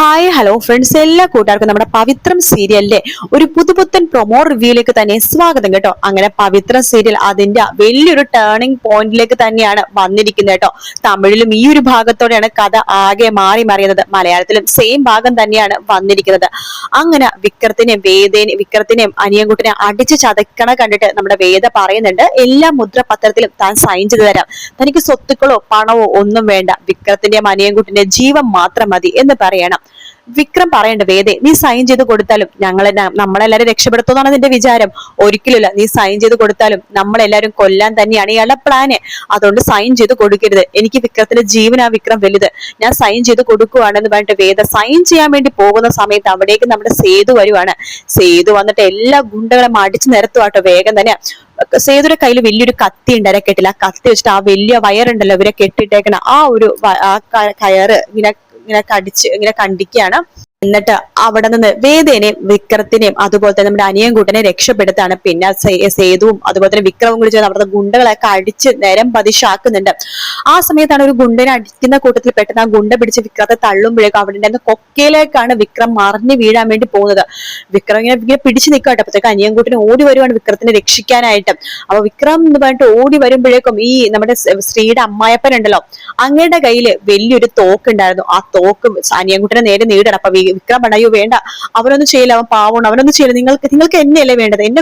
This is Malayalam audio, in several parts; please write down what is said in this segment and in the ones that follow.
ഹായ് ഹലോ ഫ്രണ്ട്സ്, എല്ലാ കൂട്ടുകാർക്കും നമ്മുടെ പവിത്രം സീരിയലിലെ ഒരു പുതുപുത്തൻ പ്രൊമോ റിവ്യൂയിലേക്ക് തന്നെ സ്വാഗതം കേട്ടോ. അങ്ങനെ പവിത്രം സീരിയൽ അതിന്റെ വലിയൊരു ടേണിംഗ് പോയിന്റിലേക്ക് തന്നെയാണ് വന്നിരിക്കുന്നത് കേട്ടോ. തമിഴിലും ഈ ഒരു ഭാഗത്തോടെയാണ് കഥ ആകെ മാറി മറിയുന്നത്. മലയാളത്തിലും സെയിം ഭാഗം തന്നെയാണ് വന്നിരിക്കുന്നത്. അങ്ങനെ വിക്രത്തിനെയും അനിയൻകുട്ടിനെ അടിച്ചു ചതക്കണ കണ്ടിട്ട് നമ്മുടെ വേദ പറയുന്നുണ്ട്, എല്ലാ മുദ്രപത്രത്തിലും താൻ സൈൻ ചെയ്ത് തരാം, തനിക്ക് സ്വത്തുക്കളോ പണവോ ഒന്നും വേണ്ട, വിക്രത്തിന്റെയും അനിയൻകുട്ടിന്റെ ജീവൻ മാത്രം മതി എന്ന് പറയണം. വിക്രം പറയണ്ട, വേദേ നീ സൈൻ ചെയ്ത് കൊടുത്താലും നമ്മളെല്ലാരും രക്ഷപ്പെടുത്തുമെന്നാണ് നിന്റെ വിചാരം? ഒരിക്കലുമില്ല. നീ സൈൻ ചെയ്ത് കൊടുത്താലും നമ്മളെല്ലാരും കൊല്ലാൻ തന്നെയാണ് ഇയാളുടെ പ്ലാന്. അതുകൊണ്ട് സൈൻ ചെയ്ത് കൊടുക്കരുത്. എനിക്ക് വിക്രത്തിന്റെ ജീവനാ വിക്രം വലുത്. ഞാൻ സൈൻ ചെയ്ത് കൊടുക്കുവാണെന്ന് പറഞ്ഞിട്ട് വേദ സൈൻ ചെയ്യാൻ വേണ്ടി പോകുന്ന സമയത്ത് അവിടേക്ക് നമ്മുടെ സേതു വരുവാണ്. സേതു വന്നിട്ട് എല്ലാ ഗുണ്ടകളും അടിച്ചു നിരത്തുവാട്ടോ. വേഗം തന്നെ സേതുയുടെ കയ്യിൽ വലിയൊരു കത്തി ഉണ്ട്, അരക്കെട്ടില്ല. ആ കത്തി വെച്ചിട്ട് ആ വലിയ വയറുണ്ടല്ലോ ഇവരെ കെട്ടിട്ടേക്കണ ആ കയറ് ഇങ്ങനെ കണ്ടിക്കുകയാണ്. എന്നിട്ട് അവിടെ നിന്ന് വേദേനെയും വിക്രത്തിനെയും അതുപോലെ തന്നെ നമ്മുടെ അനിയൻകുട്ടനെ രക്ഷപ്പെടുത്താണ്. പിന്നെ സേതുവും അതുപോലെ തന്നെ വിക്രവും കൂടി ചേർന്ന് അവിടുത്തെ ഗുണ്ടകളൊക്കെ അടിച്ച് നേരം പതിശാക്കുന്നുണ്ട്. ആ സമയത്താണ് ഒരു ഗുണ്ടനെ അടിക്കുന്ന കൂട്ടത്തിൽ പെട്ടെന്ന് ആ ഗുണ്ട പിടിച്ച് വിക്രത്തെ തള്ളുമ്പോഴേക്കും അവിടെ ഉണ്ടായിരുന്ന കൊക്കയിലേക്കാണ് വിക്രം മറിഞ്ഞു വീഴാൻ വേണ്ടി പോകുന്നത്. വിക്രം ഇങ്ങനെ പിടിച്ചു നിൽക്കട്ടെ. അപ്പോഴത്തേക്ക് അനിയൻകുട്ടനെ ഓടി വരുവാണ് വിക്രത്തിനെ രക്ഷിക്കാനായിട്ട്. അപ്പൊ വിക്രം എന്ന് പറഞ്ഞിട്ട് ഓടി വരുമ്പോഴേക്കും ഈ നമ്മുടെ ശ്രീയുടെ അമ്മായപ്പൻ ഉണ്ടല്ലോ, അങ്ങയുടെ കയ്യിൽ വലിയൊരു തോക്കുണ്ടായിരുന്നു. ആ തോക്ക് അനിയൻകുട്ടനെ നേരെ നേരിടണം. അപ്പൊ വിക്രം പറയോ, വേണ്ട, അവനൊന്നും ചെയ്യില്ല, അവൻ പാവണം, അവനൊന്നും ചെയ്യില്ല, നിങ്ങൾക്ക് എന്നെയല്ലേ വേണ്ടത്, എന്നെ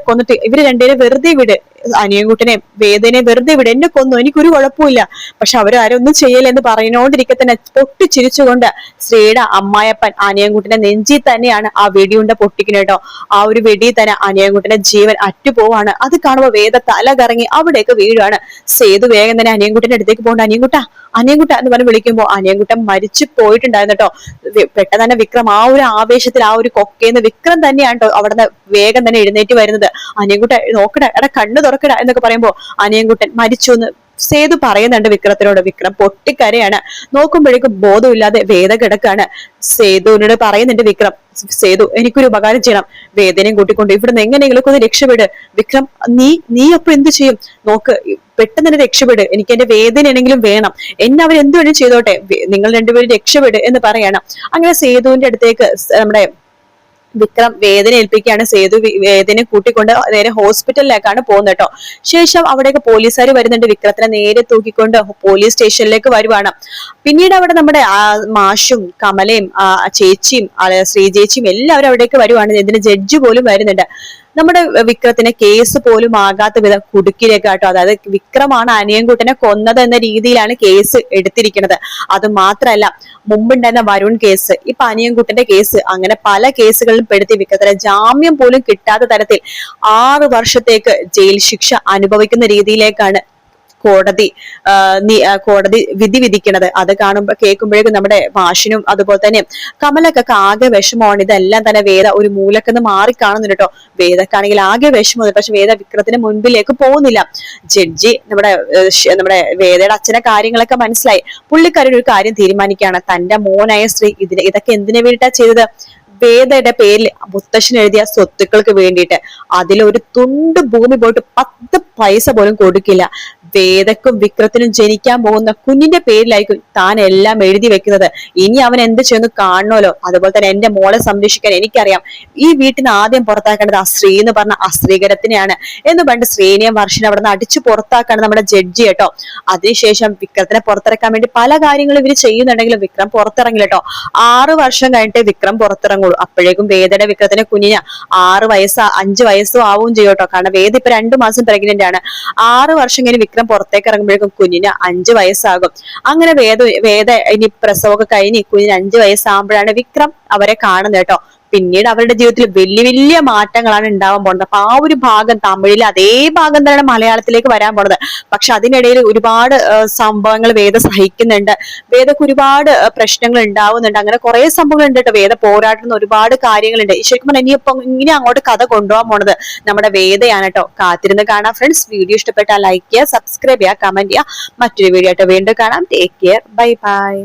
കൊന്നിട്ട് ഇവര് രണ്ടുപേരും വെറുതെ വിട്, അനിയൻകുട്ടനെ വേദനയെ വെറുതെ വിട്, എന്നെ കൊന്നു, എനിക്കൊരു കുഴപ്പമില്ല. പക്ഷെ അവരാരൊന്നും ചെയ്യല എന്ന് പറയുന്നോണ്ടിരിക്കെ തന്നെ പൊട്ടിച്ചിരിച്ചുകൊണ്ട് ശ്രീയുടെ അമ്മായപ്പൻ അനിയൻകുട്ടന്റെ നെഞ്ചി തന്നെയാണ് ആ വെടിയുണ്ട പൊട്ടിക്കുന്നത് കേട്ടോ. ആ ഒരു വെടി തന്നെ അനിയൻകുട്ടന്റെ ജീവൻ അറ്റുപോവാണ്. അത് കാണുമ്പോൾ വേദ തല കറങ്ങി അവിടേക്ക് വീഴാണ്. സേതു വേഗം തന്നെ അനിയൻകുട്ടന്റെ അടുത്തേക്ക് പോകണ്ട, അനിയൻകുട്ട എന്ന് പറഞ്ഞ് വിളിക്കുമ്പോൾ അനിയൻകുട്ടൻ മരിച്ചു പോയിട്ടുണ്ടായിരുന്നു കേട്ടോ. പെട്ടെന്ന് തന്നെ വിക്രം ആ ഒരു ആവേശത്തിൽ ആ ഒരു കൊക്കയെന്ന് വിക്രം തന്നെയാണ് കേട്ടോ അവിടുന്ന് വേഗം തന്നെ എഴുന്നേറ്റ് വരുന്നത്. അനിയൻകുട്ടൻ നോക്കടാ, എടാ കണ്ണു തുറക്കടാ എന്നൊക്കെ പറയുമ്പോ അനിയൻകുട്ടൻ മരിച്ചു എന്ന് സേതു പറയുന്നുണ്ട് വിക്രത്തിനോട്. വിക്രം പൊട്ടിക്കരയാണ്. നോക്കുമ്പോഴേക്കും ബോധമില്ലാതെ വേദ കിടക്കാണ്. സേതുവിനോട് പറയുന്നുണ്ട് വിക്രം, സേതു എനിക്കൊരു ഉപകാരം ചെയ്യണം, വേദനയും കൂട്ടിക്കൊണ്ട് ഇവിടുന്ന് എങ്ങനെയെങ്കിലും ഒന്ന് രക്ഷപ്പെട്. വിക്രം, നീ അപ്പൊ എന്ത് ചെയ്യും? നോക്ക്, പെട്ടെന്ന് തന്നെ രക്ഷപ്പെട്, എനിക്ക് എന്റെ വേദനയാണെങ്കിലും വേണം, എന്നെ അവർ എന്ത് വേണം ചെയ്തോട്ടെ, നിങ്ങൾ രണ്ടുപേരും രക്ഷപ്പെട് എന്ന് പറയണം. അങ്ങനെ സേതുവിന്റെ അടുത്തേക്ക് നമ്മുടെ വിക്രം വേദന ഏൽപ്പിക്കുകയാണ്. സേതു വേദന കൂട്ടിക്കൊണ്ട് നേരെ ഹോസ്പിറ്റലിലേക്കാണ് പോകുന്നത് കേട്ടോ. ശേഷം അവിടേക്ക് പോലീസുകാർ വരുന്നുണ്ട്. വിക്രത്തിനെ നേരെ തൂക്കിക്കൊണ്ട് പോലീസ് സ്റ്റേഷനിലേക്ക് വരുവാണ്. പിന്നീട് അവിടെ നമ്മുടെ മാഷും കമലയും ചേച്ചിയും ശ്രീചേച്ചിയും എല്ലാവരും അവിടേക്ക് വരുവാണ്. ഇതിന് ജഡ്ജി പോലും വരുന്നുണ്ട്. നമ്മുടെ വിക്രത്തിന് കേസ് പോലും ആകാത്ത വിധം കുടുക്കിലേക്കാട്ടോ. അതായത് വിക്രമാണ് അനിയൻകുട്ടനെ കൊന്നത് എന്ന രീതിയിലാണ് കേസ് എടുത്തിരിക്കുന്നത്. അത് മാത്രമല്ല, മുമ്പുണ്ടായിരുന്ന വരുൺ കേസ്, ഇപ്പൊ അനിയൻകുട്ടന്റെ കേസ്, അങ്ങനെ പല കേസുകളിലും പെടുത്തി വിക്രത്തിന് ജാമ്യം പോലും കിട്ടാത്ത തരത്തിൽ 6 വർഷത്തേക്ക് ജയിൽ ശിക്ഷ അനുഭവിക്കുന്ന രീതിയിലേക്കാണ് കോടതി വിധി വിധിക്കണത്. അത് കേൾക്കുമ്പോഴേക്കും നമ്മുടെ മാഷിനും അതുപോലെ തന്നെ കമലക്കൊക്കെ ആകെ വിഷമമാണ്. ഇതെല്ലാം തന്നെ വേദ ഒരു മൂലക്കെന്ന് മാറി കാണുന്നുണ്ട് കേട്ടോ. വേദക്കാണെങ്കിൽ ആകെ വിഷമമാണ്. പക്ഷെ വേദ വിക്രത്തിന് മുൻപിലേക്ക് പോകുന്നില്ല. ജഡ്ജി നമ്മുടെ വേദയുടെ അച്ഛനെ കാര്യങ്ങളൊക്കെ മനസ്സിലായി. പുള്ളിക്കാരൻ ഒരു കാര്യം തീരുമാനിക്കുകയാണ്. തന്റെ മോനായ സ്ത്രീ ഇതൊക്കെ എന്തിനു വേണ്ടിയിട്ടാ ചെയ്തത്? വേദയുടെ പേരിൽ മുത്തശ്ശൻ എഴുതിയ സ്വത്തുക്കൾക്ക് വേണ്ടിയിട്ട്. അതിലൊരു തുണ്ട് ഭൂമി പോയിട്ട് 10 പൈസ പോലും കൊടുക്കില്ല. വേദക്കും വിക്രത്തിനും ജനിക്കാൻ പോകുന്ന കുഞ്ഞിന്റെ പേരിലായിരിക്കും താൻ എല്ലാം എഴുതി വെക്കുന്നത്. ഇനി അവൻ എന്ത് ചെയ്യുന്നു കാണണമല്ലോ. അതുപോലെ തന്നെ എന്റെ മോളെ സംരക്ഷിക്കാൻ എനിക്കറിയാം. ഈ വീട്ടിൽ നിന്ന് ആദ്യം പുറത്താക്കേണ്ടത് ആ സ്ത്രീ എന്ന് പറഞ്ഞ അസ്ത്രീകരത്തിനെയാണ് എന്ന് പറഞ്ഞിട്ട് ശ്രീനിയും വർഷനെ അവിടെ നിന്ന് അടിച്ചു പുറത്താക്കാണ് നമ്മുടെ ജഡ്ജി കേട്ടോ. അതിനുശേഷം വിക്രത്തിനെ പുറത്തിറക്കാൻ വേണ്ടി പല കാര്യങ്ങളും ഇവര് ചെയ്യുന്നുണ്ടെങ്കിലും വിക്രം പുറത്തിറങ്ങില്ല കേട്ടോ. 6 വർഷം കഴിഞ്ഞിട്ട് വിക്രം പുറത്തിറങ്ങുള്ളൂ. അപ്പോഴേക്കും വേദയുടെ വിക്രത്തിന്റെ കുഞ്ഞിന് 5 വയസ്സും ആവും ചെയ്യും കേട്ടോ. കാരണം വേദ ഇപ്പൊ 2 മാസം പ്രഗ്നന്റ് ആണ്. 6 വർഷം കഴിഞ്ഞ് വിക്രം പുറത്തേക്ക് ഇറങ്ങുമ്പോഴേക്കും കുഞ്ഞിന് 5 വയസ്സാകും. അങ്ങനെ വേദ ഇനി പ്രസവമൊക്കെ കഴിഞ്ഞ് കുഞ്ഞിന് 5 വയസ്സാകുമ്പോഴാണ് വിക്രം അവരെ കാണുന്നത് കേട്ടോ. പിന്നീട് അവരുടെ ജീവിതത്തിൽ വലിയ വലിയ മാറ്റങ്ങളാണ് ഉണ്ടാവാൻ പോകുന്നത്. അപ്പൊ ആ ഒരു ഭാഗം തമിഴിൽ അതേ ഭാഗം തന്നെയാണ് മലയാളത്തിലേക്ക് വരാൻ പോകുന്നത്. പക്ഷെ അതിനിടയിൽ ഒരുപാട് സംഭവങ്ങൾ വേദ സഹിക്കുന്നുണ്ട്. വേദക്ക് ഒരുപാട് പ്രശ്നങ്ങൾ ഉണ്ടാവുന്നുണ്ട്. അങ്ങനെ കുറെ സംഭവങ്ങൾ ഉണ്ട് കേട്ടോ. വേദ പോരാടുന്ന ഒരുപാട് കാര്യങ്ങളുണ്ട്. ശരിക്കും പറഞ്ഞാൽ ഇനിയിപ്പം ഇങ്ങനെ അങ്ങോട്ട് കഥ കൊണ്ടുപോകാൻ പോണത് നമ്മുടെ വേദയാണ് കേട്ടോ. കാത്തിരുന്ന് കാണാം ഫ്രണ്ട്സ്. വീഡിയോ ഇഷ്ടപ്പെട്ടാൽ ലൈക്ക് ചെയ്യുക, സബ്സ്ക്രൈബ് ചെയ്യുക, കമന്റ് ചെയ്യുക. മറ്റൊരു വീഡിയോ ആയിട്ട് വീണ്ടും കാണാം. Take care, bye bye.